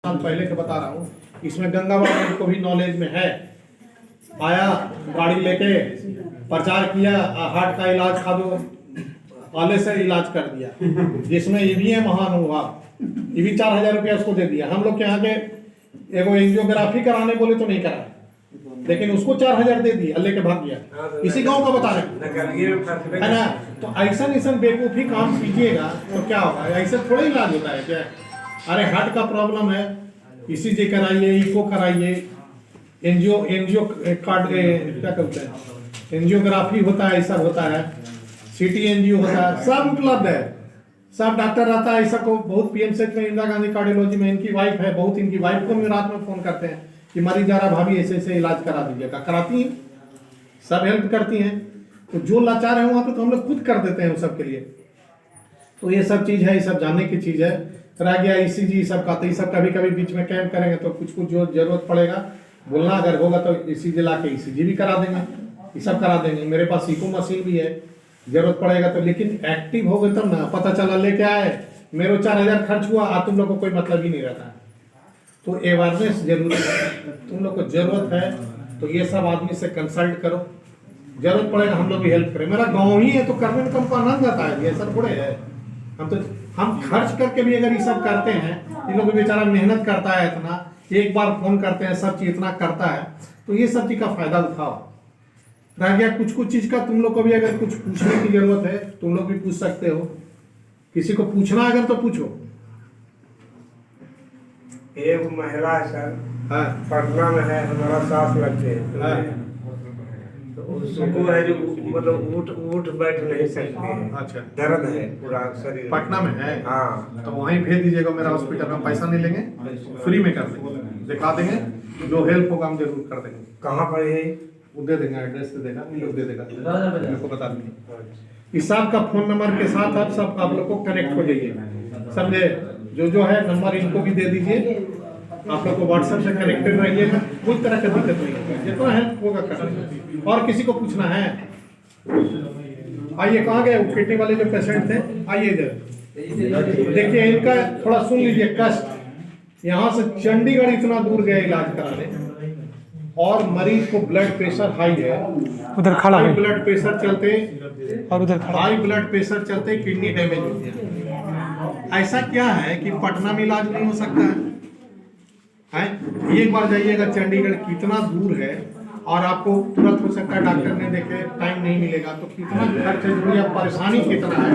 साल पहले के बता रहा हूँ। इसमें गंगा बाबा को भी नॉलेज में है। आया गाड़ी लेके प्रचार किया, हार्ट का इलाज खा दो, आले से इलाज कर दिया, जिसमें ईवीएम महानुभाव ये भी 4000 रुपया उसको दे दिया। हम लोग के यहाँ के एगो एंजियोग्राफी कराने बोले तो नहीं करा, लेकिन उसको 4000 दे दिया, लेके भाग गया। इसी गांव का बता रहे है ना। तो ऐसा बेवकूफी काम कीजिएगा तो क्या होगा? ऐसे थोड़ा इलाज होता है क्या? अरे हार्ट का प्रॉब्लम है, ईसीजी कराइए, इको कराइए, एनजीओ कार्ड क्या कहते हैं, एंजियोग्राफी होता है, ऐसा होता है, सिटी एनजीओ होता है, सब उपलब्ध है, सब डॉक्टर रहता है। ऐसा को बहुत पीएमसीएच में, इंदिरा गांधी कार्डियोलॉजी में इनकी वाइफ है, बहुत इनकी वाइफ को भी रात में फोन करते हैं कि मरीज जा रहा, भाभी ऐसे ऐसे इलाज करा दीजिएगा। कराती हैं, सब हेल्प करती हैं। तो जो लाचार है वहाँ पे तो हम लोग खुद कर देते हैं उन सब के लिए। तो ये सब चीज़ है, ये सब जानने की चीज़ है। रह गया ईसीजी सब का, तो ये सब कभी कभी बीच में कैंप करेंगे तो कुछ कुछ जो जरूरत पड़ेगा बोलना, अगर होगा तो ईसीजी ला के ईसीजी भी करा देंगे, ये सब करा देंगे। मेरे पास इको मशीन भी है, जरूरत पड़ेगा तो। लेकिन एक्टिव हो गए तब ना, पता चला लेके आए, मेरे 4000 खर्च हुआ, तुम लोग को कोई मतलब ही नहीं रहता है। तो अवेयरनेस जरूरी है, तुम लोग को जरूरत है तो ये सब आदमी से कंसल्ट करो, जरूरत पड़ेगा हम लोग भी हेल्प करें। मेरा गाँव ही है तो करने में कम आनंद आता है, ये सब थोड़े है। हम खर्च करके भी अगर ये सब करते हैं, इन लोग बेचारा मेहनत करता है इतना, एक बार फोन करते हैं, सब चीज इतना करता है, तो ये सब चीज का फायदा उठाओ। रह गया कुछ कुछ चीज का, तुम लोग को भी अगर कुछ पूछने की जरूरत है तुम लोग भी पूछ सकते हो, किसी को पूछना अगर तो पूछो। एक महिला है सर, हाँ पटना में है, हमारा सास लगते हैं। हाँ। तो उसको है जो मतलब उठ बैठ नहीं सकती है। अच्छा, दर्द है पूरा शरीर। पटना में है? हाँ, तो वहीं भेज दीजिएगा मेरा हॉस्पिटल में, पैसा नहीं लेंगे, फ्री में कर देंगे, दिखा देंगे, जो हेल्प होगा हम जरूर कर देंगे। कहाँ पर है? वो दे देंगे, एड्रेस दे देगा, इन लोग दे देगा, मेरे को बता देंगे। इस सब का फोन नंबर के साथ आप लोग को कनेक्ट हो जाइए, समझे? जो है नंबर इनको भी दे दीजिए, आप लोग को व्हाट्सएप से कनेक्टेड रहिएगा, कोई तरह का दिक्कत नहीं है, जितना हेल्प होगा कर। और किसी को पूछना है आइए। कहाँ गए वो किडनी वाले जो पेशेंट थे? आइए इधर देखिए, इनका थोड़ा सुन लीजिए कष्ट। यहाँ से चंडीगढ़ इतना दूर गए इलाज कराने, और मरीज को ब्लड प्रेशर हाई है, उधर खड़ा है, ब्लड प्रेशर चलते, और उधर खड़ा हाई ब्लड प्रेशर चलते किडनी डैमेज होती है। ऐसा क्या है कि पटना में इलाज नहीं हो सकता है? एक बार जाइएगा चंडीगढ़, कितना दूर है, और आपको तुरंत हो सकता है डॉक्टर ने देखे टाइम नहीं मिलेगा, तो कितना खर्च है, दुनिया परेशानी कितना है।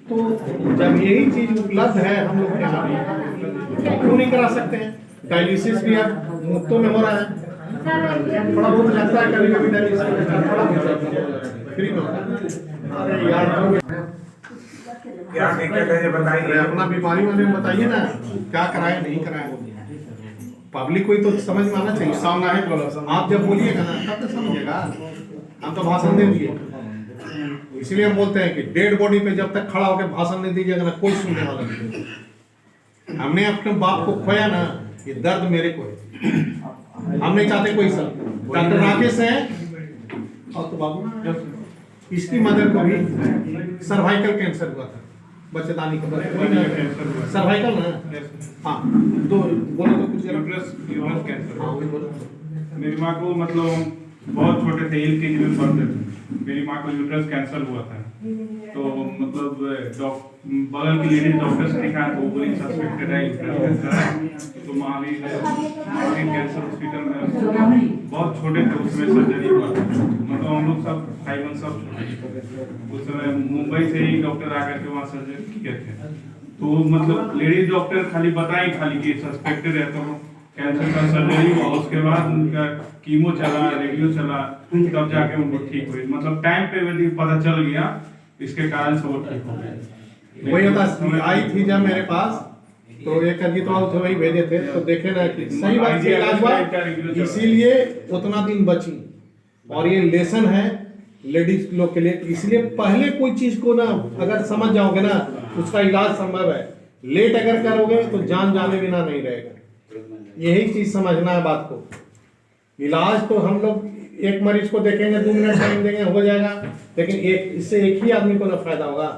तो जब यही चीज उपलब्ध है हम लोग के यहाँ भी, क्यों नहीं करा सकते हैं? डायलिसिस भी अब मुफ्तों में हो रहा है, थोड़ा बहुत लगता है कभी कभी डायलिसिस फ्री में होता है। अरे यार क्या दिक्कत है ये बताइए। अपना बीमारी वाले में बताइए ना, क्या कराए नहीं कराए। पब्लिक को ही तो समझ में आना चाहिए, सामना है प्रॉब्लम। आप जब बोलिएगा ना तब तो समझिएगा, हम तो भाषण दे दिए। इसलिए हम बोलते हैं कि डेड बॉडी पे जब तक खड़ा होकर भाषण नहीं दीजिएगा ना, कोई सुनने वाला नहीं। हमने अपने बाप को खोया ना, ये दर्द मेरे को है, हम नहीं चाहते कोई सब। डॉक्टर राकेश है, और तो बाबू इसकी मदर को भी सर्वाइकल कैंसर हुआ था, बच्चेदानी का सर्वाइकल ना। हाँ तो बोलो तो कुछ यूट्रस कैंसर। हाँ वही बोलो। मेरी माँ को मतलब बहुत छोटे थे, LKG में पढ़ते थे, मेरी माँ को यूट्रस कैंसर हुआ था। तो मतलब बगल की लेडीज डॉक्टर से दिखा तो वो बोली सस्पेक्टेड है यूट्रस कैंसर। तो महावीर कैंसर हॉस्पिटल में बहुत छोटे थे, उसमें सर्जरी हुआ। मतलब हम लोग सब भाई बहन सब छोटे, उस समय मुंबई से ही डॉक्टर आकर के वहाँ सर्जरी किए थे। तो मतलब लेडीज डॉक्टर खाली बताएं खाली कि सस्पेक्टेड है, तो कैंसर का सर्जरी हुआ, उसके बाद उनका कीमो चला, रेडियो चला, तब जाके उनको ठीक हुई। मतलब टाइम पे यदि पता चल गया, इसके कारण से वो ठीक हो गए। वही होता, आई थी जब मेरे पास, तो एक अजीत बाबू थे, वही भेजे थे, तो देखे ना कि सही बात से इलाज हुआ, इसीलिए उतना दिन बची। और ये लेसन है लेडीज लोग के लिए, इसलिए पहले कोई चीज को ना अगर समझ जाओगे ना, उसका इलाज संभव है। लेट अगर करोगे तो जान जाने बिना नहीं रहेगा। यही चीज समझना है बात को। इलाज तो हम लोग एक मरीज को देखेंगे, 2 मिनट टाइम देंगे, हो जाएगा, लेकिन इससे एक ही आदमी को ना फायदा होगा।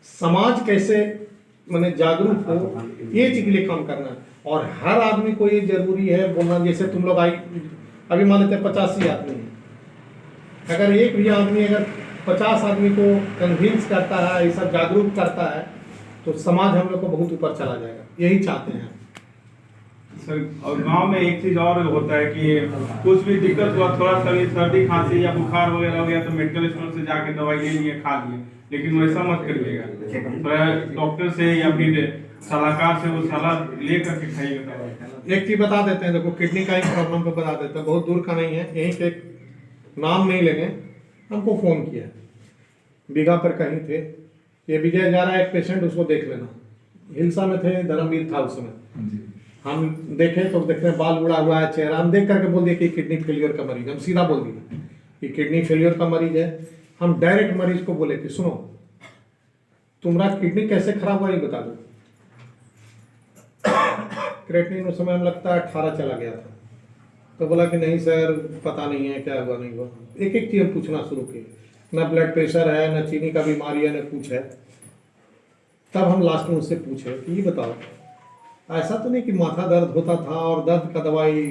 समाज कैसे माने जागरूक हो, ये चीज के लिए काम करना है। और हर आदमी को ये जरूरी है बोलना, जैसे तुम लोग आई अभी मान लेते हैं 85 आदमी है, अगर एक भी आदमी अगर 50 आदमी को कन्विंस करता है, ये सब जागरूक करता है, तो समाज हम लोग को बहुत ऊपर चला जाएगा। यही चाहते हैं सर। और गांव में एक चीज और होता है कि कुछ भी दिक्कत हुआ, थोड़ा सा सर्दी खांसी या बुखार वगैरह हो गया तो मेडिकल स्टोर से जाके दवाई ले लिए, खा लिए, लेकिन वैसा मत करिएगा। डॉक्टर से या फिर सलाहकार से वो सलाह ले करके खाइएगा दवाई। एक चीज बता देते हैं, देखो किडनी का ही प्रॉब्लम पे बता देते हैं, बहुत दूर का नहीं है, यहीं के नाम नहीं लेंगे, हमको फोन किया, बीघा पर कहीं थे, ये विजय जा रहा है एक पेशेंट, उसको देख लेना। हिलसा में थे, धर्मवीर था उस समय, हम देखे तो देखते हैं बाल उड़ा हुआ है चेहरा, हम देख करके बोल दिए कि किडनी फेलियर का मरीज, हम सीधा बोल दिए कि किडनी फेलियर का मरीज है। हम डायरेक्ट मरीज को बोले कि सुनो तुम्हारा किडनी कैसे खराब हुआ ये बता दो। क्रेटिनिन उस समय हमें लगता है 18 चला गया था, तो बोला कि नहीं सर पता नहीं है क्या हुआ नहीं हुआ। एक एक चीज हम पूछना शुरू किए, ना ब्लड प्रेशर है, ना चीनी का बीमारी है, ना कुछ है। तब हम लास्ट में उससे पूछे कि ये बताओ ऐसा तो नहीं कि माथा दर्द होता था और दर्द का दवाई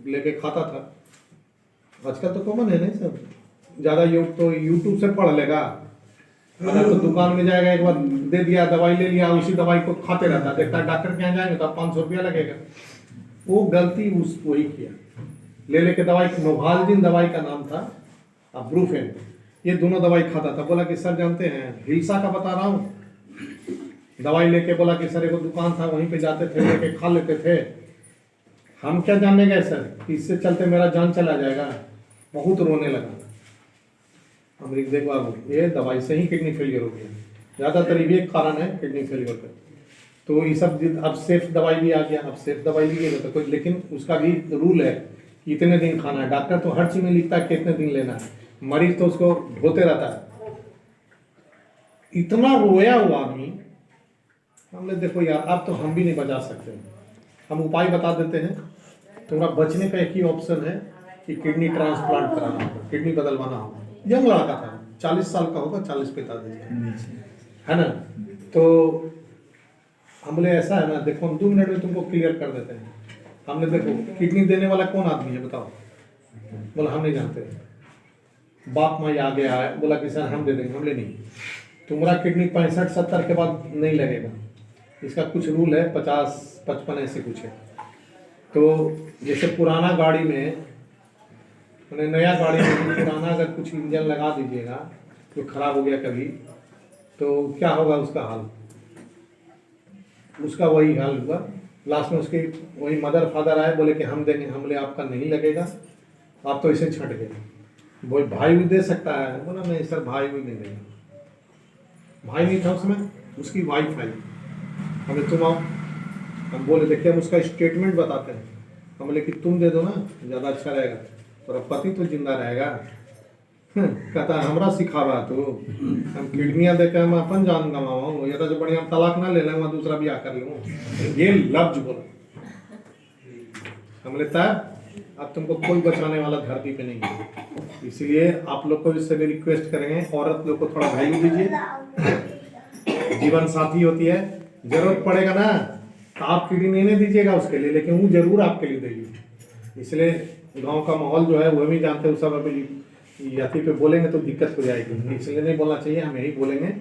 लेके खाता था। आजकल तो कॉमन है नहीं सर, ज़्यादा योग तो यूट्यूब से पढ़ लेगा, अगर तो दुकान में जाएगा एक बार दे दिया दवाई ले लिया, उसी दवाई को खाते रहता, देखता है डॉक्टर के यहाँ जाएंगे तो 500 रुपया लगेगा। वो गलती उस वही किया, ले लेके दवाई, नोवाल्जिन दवाई का नाम था, ब्रूफेन, ये दोनों दवाई खाता था। बोला कि सर जानते हैं हिलसा का बता रहा हूँ, दवाई लेके बोला कि सर एक दुकान था वहीं पे जाते थे, लेके खा लेते थे। हम क्या जानने गए सर कि इससे चलते मेरा जान चला जाएगा, बहुत रोने लगा। हमने देखा ये दवाई से ही किडनी फेलियर हो गया, ज़्यादातर ये कारण है किडनी फेलियर का। तो ये सब अब सेफ दवाई भी आ गया, अब सेफ दवाई लीजिएगा तो कोई, लेकिन उसका भी रूल है कि इतने दिन खाना है। डॉक्टर तो हर चीज़ में लिखता है कितने दिन लेना है, मरीज तो उसको ढोते रहता है। इतना रोया हुआ आदमी, हमने देखो यार अब तो हम भी नहीं बचा सकते, हम उपाय बता देते हैं। तुम्हारा बचने का एक ही ऑप्शन है कि किडनी ट्रांसप्लांट कराना होगा, किडनी बदलवाना होगा। यंग लड़का था, 40 साल का होगा, 40 45 है ना। तो हम बोले ऐसा है ना, देखो हम 2 मिनट में तुमको क्लियर कर देते हैं। हमने देखो किडनी देने वाला कौन आदमी है बताओ, बोला हम नहीं जानते। बाप माँ आगे आया, बोला कि सर हम दे देंगे, हमने नहीं, तुम्हारा किडनी 65-70 के बाद नहीं लगेगा, इसका कुछ रूल है, 50-55 ऐसे कुछ है। तो जैसे पुराना गाड़ी में, मैंने नया गाड़ी में पुराना अगर कुछ इंजन लगा दीजिएगा तो खराब हो गया कभी, तो क्या होगा उसका हाल, उसका वही हाल हुआ। लास्ट में उसके वही मदर फादर आए, बोले कि हम देंगे, हमले आपका नहीं लगेगा, आप तो इसे छट गए। वो भाई भी दे सकता है, बोला नहीं सर भाई भी नहीं देगा। भाई नहीं था उसमें, उसकी वाइफ आई, हमें तुम आओ, हम बोले देखिए हम उसका स्टेटमेंट बताते हैं, हम बोले कि तुम दे दो ना ज़्यादा अच्छा रहेगा, और पति तो जिंदा रहेगा। कहता है हमरा सिखावा तो हम किडनियाँ दे के हम अपन जान गंवाऊँ, या तो बढ़िया हम तलाक ना ले लें, दूसरा ब्याह कर लूँ, ये लफ्ज बोला। हम लेता है अब तुमको कोई बचाने वाला धरती पे नहीं है, इसलिए आप लोग को इससे भी रिक्वेस्ट करेंगे, औरत लोग को थोड़ा वैल्यू दीजिए। जीवन साथी होती है, जरूरत पड़ेगा ना तो आप किडनी नहीं दीजिएगा उसके लिए, लेकिन वो जरूर आपके लिए देगी। इसलिए गांव का माहौल जो है वो भी जानते हैं, सब अभी यात्री पे बोलेंगे तो दिक्कत हो जाएगी, इसलिए नहीं बोलना चाहिए, हम यही बोलेंगे।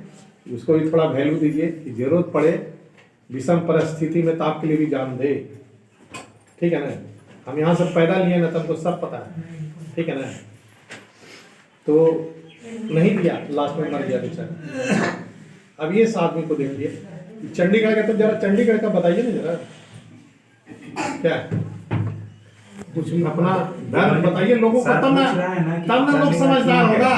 उसको भी थोड़ा वैल्यू दीजिए कि जरूरत पड़े विषम परिस्थिति में तो आपके लिए भी जान दे, ठीक है ना। हम यहाँ से पैदा लिए ना, तो हमको सब पता है, ठीक है ना। तो नहीं दिया, लास्ट में मर गया बेचारा। अब ये आदमी को देखिए, चंडीगढ़ का, तो जरा चंडीगढ़ का बताइए ना जरा, क्या कुछ अपना दर्द बताइए लोगों को, तब ना लोग समझदार होगा।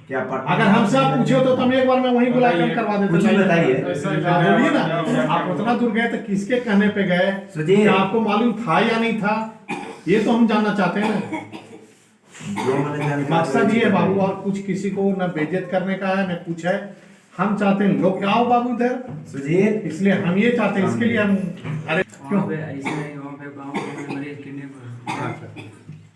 क्या अगर हमसे आप पूछे हो तो हम एक बार में वहीं बुला कर करवा देते। कुछ बताइए। बोलिए ना, आप उतना दूर गए तो किसके कहने पे गए, क्या आपको मालूम था या नहीं था, ये तो हम जानना चाहते हैं ना। मकसद ये है बाबू, और कुछ किसी को ना बेइज्जत करने का है ना कुछ है, हम चाहते हैं लोग आओ बाबू इधर सुजीत, इसलिए हम ये चाहते हैं, इसके लिए हम अरे क्यों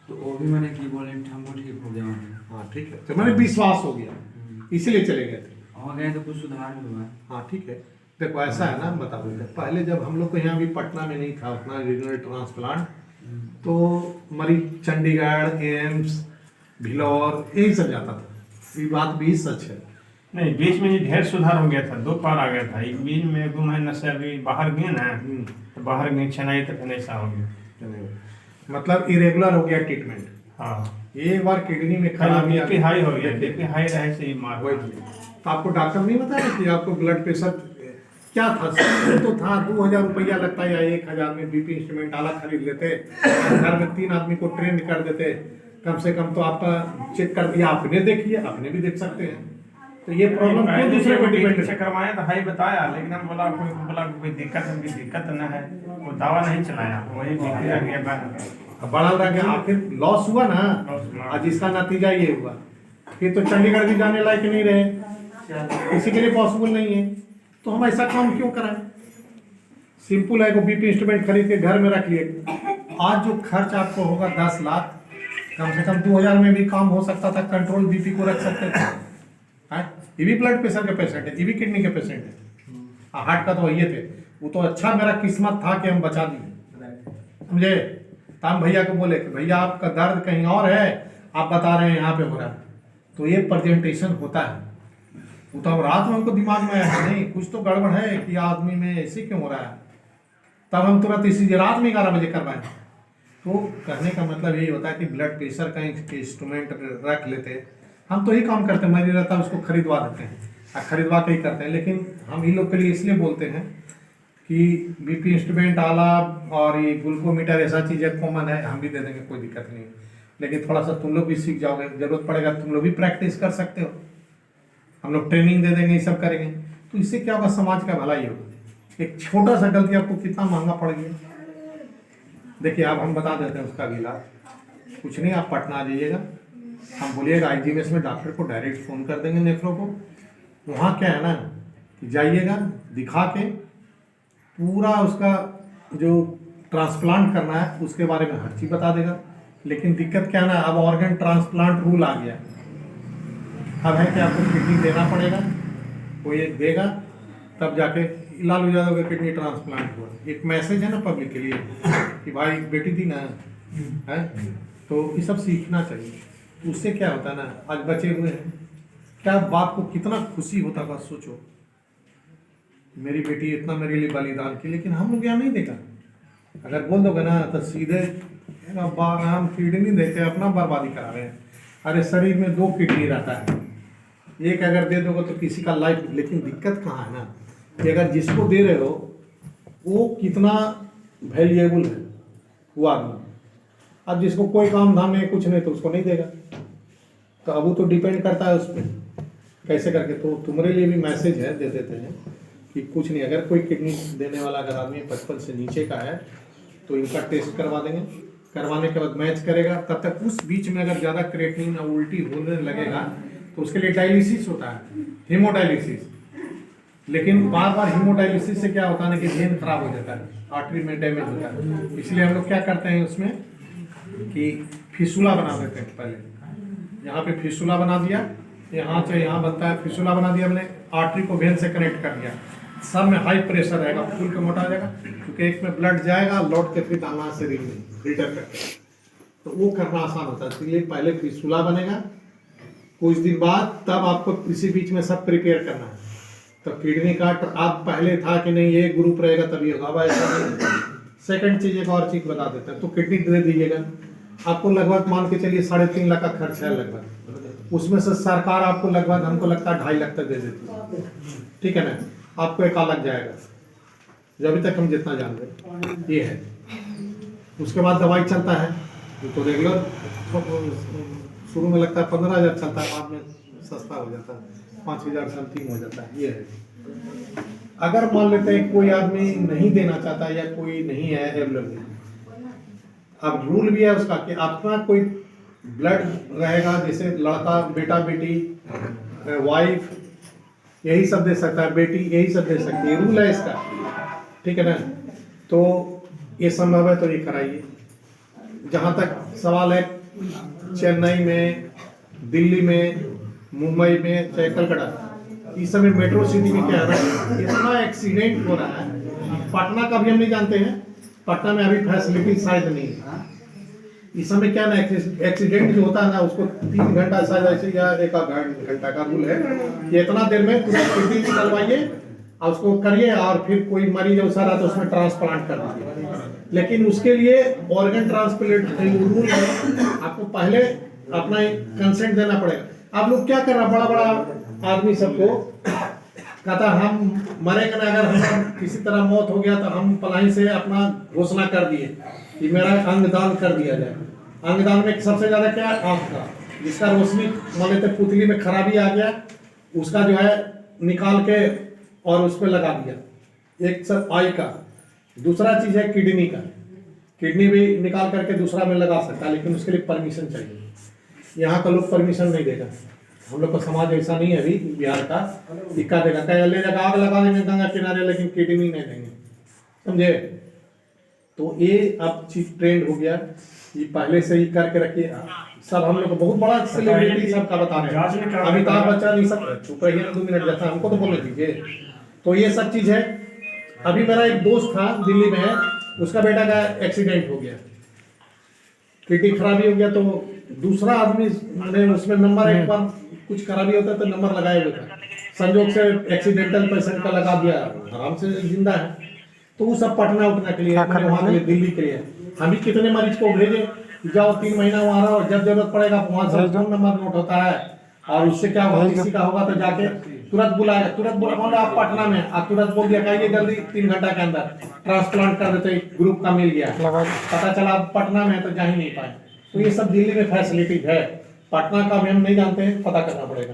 तो वो भी मैंने की बोले हमको ठीक हो गया। हाँ ठीक है, तो मैंने विश्वास हो गया, इसीलिए चले गए थे। और गए तो कुछ सुधार भी हुआ। हाँ ठीक है, देखो ऐसा है ना, बता दो, पहले जब हम लोग को यहाँ भी पटना में नहीं था उतना रीजनल ट्रांसप्लांट, तो मरीज चंडीगढ़, एम्स, भिलौर यही सब जाता था। ये बात भी सच है। नहीं, बीच में ये ढेर सुधार हो गया था, 2 बार आ गया था। एक बीच में 2 महीने से अभी बाहर गए ना, तो बाहर गए चेन्नई, तो फिर ऐसा हो गया। मतलब इरेगुलर हो गया ट्रीटमेंट। हाँ, एक बार किडनी में खराबी बीपी हाई हो गया, बीपी हाई रहे से ही मार वही तो आपको डॉक्टर नहीं बताया कि आपको ब्लड प्रेशर क्या था? तो था 2000 रुपया लगता है या 1000 में बीपी इंस्ट्रूमेंट आला खरीद लेते, घर में 3 आदमी को ट्रेन कर देते, कम से कम तो आपका चेक कर दिया, आपने देखिए, आपने भी देख सकते हैं। तो ये प्रॉब्लम क्यों दूसरे पे डिपेंड से करवाया तो हाई बताया, लेकिन हम बोला कोई दिक्कत न है, वो दवा नहीं चलाया, वही बीपी रह गया बाहर। बड़ा रह गया, आखिर लॉस हुआ ना, और जिसका नतीजा ये हुआ। फिर तो चंडीगढ़ भी जाने लायक नहीं रहे, किसी के लिए पॉसिबल नहीं है। तो हम ऐसा काम क्यों कराएं? सिंपल है, को बीपी इंस्ट्रूमेंट खरीद के घर में रख लिए। आज जो खर्च आपको होगा 10 लाख, कम से कम 2000 में भी काम हो सकता था, कंट्रोल बीपी को रख सकते थे। ये भी ब्लड प्रेशर के पेशेंट है, ये भी किडनी के पेशेंट है, हार्ट का तो वही थे। वो तो अच्छा मेरा किस्मत था कि हम बचा दिए, समझे। ताम भैया को बोले कि भैया आपका दर्द कहीं और है, आप बता रहे हैं यहाँ पे हो रहा है। तो ये प्रेजेंटेशन होता है। वो तो रात में उनको दिमाग में आया नहीं, कुछ तो गड़बड़ है कि आदमी में ऐसे क्यों हो रहा है। तब हम तुरंत इसी रात में 11 बजे करवाएं। तो कहने का मतलब यही होता है कि ब्लड प्रेशर का इंस्ट्रूमेंट रख लेते। हम तो ही काम करते हैं, मरीज रहता है उसको खरीदवा देते हैं, खरीदवा के ही करते हैं। लेकिन हम इन लोग के लिए इसलिए बोलते हैं कि बीपी इंस्ट्रूमेंट आला और ये ग्लूकोमीटर ऐसा चीज़ें कॉमन है, हम भी दे देंगे, कोई दिक्कत नहीं। लेकिन थोड़ा सा तुम लोग भी सीख जाओगे, जरूरत पड़ेगा तुम लोग भी प्रैक्टिस कर सकते हो, हम लोग ट्रेनिंग दे देंगे, ये सब करेंगे। तो इससे क्या होगा, समाज का भलाई होगा। एक छोटा सा गलती आपको कितना महंगा पड़ गया। देखिए अब हम बता देते हैं उसका भी इलाज। कुछ नहीं, आप पटना आ जाइएगा, हम बोलिएगा IGMS में डॉक्टर को डायरेक्ट फ़ोन कर देंगे नेफ्रो को। वहाँ क्या है ना कि जाइएगा, दिखा के पूरा उसका जो ट्रांसप्लांट करना है उसके बारे में हर चीज़ बता देगा। लेकिन दिक्कत क्या है ना, अब ऑर्गन ट्रांसप्लांट रूल आ गया। अब है कि आपको किडनी देना पड़ेगा, कोई एक देगा, तब जाके लालू यादव का किडनी ट्रांसप्लांट हुआ। एक मैसेज है ना पब्लिक के लिए कि भाई बेटी थी ना, है। तो ये सब सीखना चाहिए। उससे क्या होता है ना, आज बचे हुए हैं, क्या बाप को कितना खुशी होता, बस सोचो, मेरी बेटी इतना मेरे लिए बलिदान की। लेकिन हम लोग यहाँ नहीं देखा। अगर बोल दोगे ना तो सीधे हम किडनी देते अपना बर्बादी करा रहे हैं। अरे शरीर में 2 किडनी रहता है, एक अगर दे दोगे तो किसी का लाइफ। लेकिन दिक्कत कहाँ है ना कि अगर जिसको दे रहे हो वो कितना वैल्यूएबल है वो आदमी। अब जिसको कोई काम धाम नहीं, कुछ नहीं, तो उसको नहीं देगा। तो अब वो तो डिपेंड करता है उस पर कैसे करके। तो तुम्हारे लिए भी मैसेज है, दे देते हैं कि कुछ नहीं, अगर कोई किडनी देने वाला अगर आदमी 55 से नीचे का है तो इनका टेस्ट करवा देंगे। करवाने के बाद मैच करेगा, तब तक उस बीच में अगर ज़्यादा क्रिएटिनिन और उल्टी होने लगेगा तो उसके लिए डायलिसिस होता है, हीमोडायलिसिस। लेकिन बार बार हीमोडायलिसिस से क्या होता है ना कि वेन खराब हो जाता है, आर्टरी में डैमेज होता है। इसलिए हम लोग क्या करते हैं उसमें कि फिसुला बना देते हैं। पहले यहाँ पे फिसुला बना दिया, यहाँ से यहाँ बनता है, फिसुला बना दिया हमने, आर्टरी को वेन से कनेक्ट कर दिया। सब में हाई प्रेशर रहेगा, फूल के मोटा जाएगा, क्योंकि एक में ब्लड जाएगा, लौट के फिर डालना शरीर में रिटर्न करके, तो वो करना आसान होता है। इसलिए पहले फिसुला बनेगा, कुछ दिन बाद तब आपको इसी बीच में सब प्रिपेयर करना है। तो किडनी का आप पहले था कि नहीं ये ग्रुप रहेगा तभी होगा, अब ऐसा नहीं। सेकंड चीज़ एक और चीज़ बता देते हैं, तो किडनी दे दीजिएगा, आपको लगभग मान के चलिए 3.5 लाख का खर्च है लगभग। उसमें से सरकार आपको लगभग, हमको लगता है 2.5 लाख तक दे देती है, ठीक है ना। आपको 1 लाख जाएगा, जो अभी तक हम जितना जान रहे ये है। उसके बाद दवाई चलता है, तो रेगुलर शुरू में लगता है 15,000 चलता है, बाद में सस्ता हो जाता है, 5,000 समथिंग हो जाता है। ये है। अगर मान लेते हैं कोई आदमी नहीं देना चाहता या कोई नहीं है अवेलेबल, अब रूल भी है उसका कि अपना कोई ब्लड रहेगा, जैसे लड़का, बेटा बेटी, वाइफ यही सब दे सकता है, बेटी यही सब दे सकती है, रूल है इसका, ठीक है ना। तो ये संभव है तो ये कराइए। जहाँ तक सवाल है, चेन्नई में, दिल्ली में, मुंबई में, चाहे कलकत्ता, इस समय मेट्रो सिटी में क्या है ना, इतना एक्सीडेंट हो रहा है। पटना का भी हम नहीं जानते हैं, पटना में अभी फैसिलिटी शायद नहीं है। इस समय क्या ना, एक्सीडेंट जो होता है ना उसको 3 घंटा शायद ऐसे या 1 घंटा का रूल है कि इतना देर में पूरा किडनी निकलवाइए और उसको करिए, और फिर कोई मरीज ऐसा रहा तो उसमें ट्रांसप्लांट कर दीजिए। लेकिन उसके लिए ऑर्गन ट्रांसप्लांट रूल है, आपको पहले अपना कंसेंट देना पड़ेगा। आप लोग क्या कर रहा, बड़ा बड़ा आदमी सबको कहता हम मरेंगे ना, अगर हम किसी तरह मौत हो गया तो हम पलाई से अपना घोषणा कर दिए कि मेरा अंगदान कर दिया जाए। अंगदान में सबसे ज्यादा क्या है, आंख का, जिसका रोशनी मान लेते पुतली में खराबी आ गया, उसका जो है निकाल के और उस पर लगा दिया। एक सब आई का, दूसरा चीज है किडनी का, किडनी भी निकाल करके दूसरा में लगा सकता है, लेकिन उसके लिए परमिशन चाहिए। यहाँ का लोग परमिशन नहीं देगा, हम लोग का समाज ऐसा नहीं है अभी बिहार का, इक्का देगा क्या ले जाकर आग लगा देंगे गंगा किनारे, लेकिन किडनी नहीं देंगे, समझे। तो ये अब चीज ट्रेंड हो गया, ये पहले से ही करके रखिए। सब हम लोग को बहुत बड़ा सेलिब्रिटी सबका बता रहे हैं, अमिताभ बच्चन, ये सब चुप रहिए ना 2 मिनट, जैसा हमको तो बोलने दीजिए। तो ये सब चीज है। अभी मेरा एक दोस्त था दिल्ली में है, उसका बेटा का एक्सीडेंट हो गया, किडनी खराबी हो गया, तो दूसरा आदमी ने उसमें नंबर, एक बार कुछ खराबी होता है तो नंबर लगाए हुए था, संजोग से एक्सीडेंटल पेशेंट का लगा दिया, आराम से जिंदा है। तो वो सब पटना उठने के लिए, वहाँ के लिए, दिल्ली के लिए हम भी कितने मरीज को भेजे, जाओ 3 महीना वहाँ रहो, जब जरूरत पड़ेगा वहाँ से फोन नंबर नोट होता है, और उससे क्या होगा, किसी का होगा तो जाके तुरंत बुलाएगा, तुरंत बोला आप पटना में, आप तुरंत बोल दिया कहिए जल्दी 3 घंटा के अंदर ट्रांसप्लांट कर देते, ग्रुप का मिल गया, पता चला आप पटना में तो जा ही नहीं पाए। तो ये सब दिल्ली में फैसिलिटी है, पटना का भी हम नहीं जानते हैं, पता करना पड़ेगा,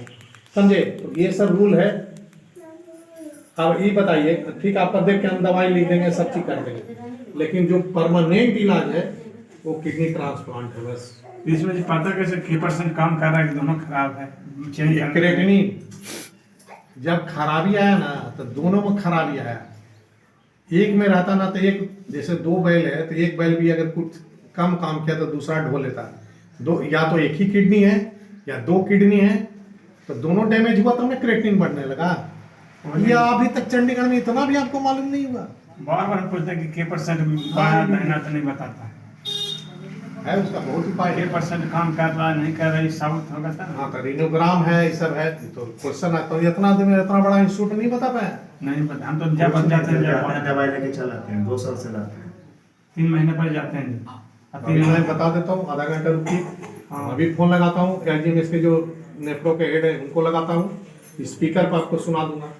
समझे। तो ये सब रूल है। अब ये बताइए, ठीक आपका देख के हम दवाई लिख देंगे, सब चीज कर देंगे, लेकिन जो परमानेंट इलाज है वो किडनी ट्रांसप्लांट है बस। इसमें जो पता कैसे कि % काम कर रहा है कि दोनों खराब है, चेंज कर क्रेटिनिन जब खराबी आया ना तो दोनों में खराबी आया। एक में रहता ना तो एक, जैसे 2 बैल है तो एक बैल भी अगर कुछ कम काम किया तो दूसरा ढो लेता है। दो, या तो एक ही किडनी है या 2 किडनी है, तो दोनों डैमेज हुआ तो हमें क्रेटिनिन बढ़ने लगा। ये अभी तक चंडीगढ़ में इतना भी आपको मालूम नहीं हुआ। बार बार पूछते कि के % बाया दाहिना तो नहीं बताता है, उसका बहुत उपाय के है। % काम कर रहा है नहीं कर रहा है, साबित होगा था। हाँ तो रीनोग्राम है, ये सब है, तो क्वेश्चन आता है, इतना दिन इतना बड़ा इंस्टीट्यूट नहीं बता पाया। नहीं पता, हम तो जब बन जाते हैं जब दवाई लेके चलाते हैं, 2 साल से लाते हैं। 3 महीने पर जाते हैं। अभी मैं बता देता हूँ, आधा घंटा रुकिए, अभी फोन लगाता हूँ, LGMS के जो नेफ्रो के हेड है उनको लगाता हूँ, स्पीकर पर आपको सुना दूंगा,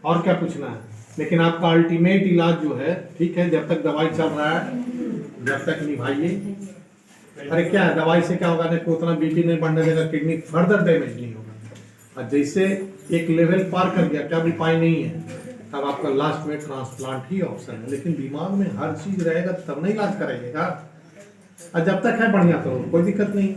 और क्या पूछना है। लेकिन आपका अल्टीमेट इलाज जो है, ठीक है, जब तक दवाई चल रहा है जब तक निभाइए। अरे क्या है, दवाई से क्या होगा ना कि उतना BP नहीं बढ़ने देगा, किडनी फर्दर डैमेज नहीं होगा। और जैसे एक लेवल पार कर गया, क्या उपाय नहीं है, तब आपका लास्ट में ट्रांसप्लांट ही ऑप्शन है। लेकिन दिमाग में हर चीज रहेगा तब नहीं इलाज कराइएगा, और जब तक है बढ़िया तो कोई दिक्कत नहीं।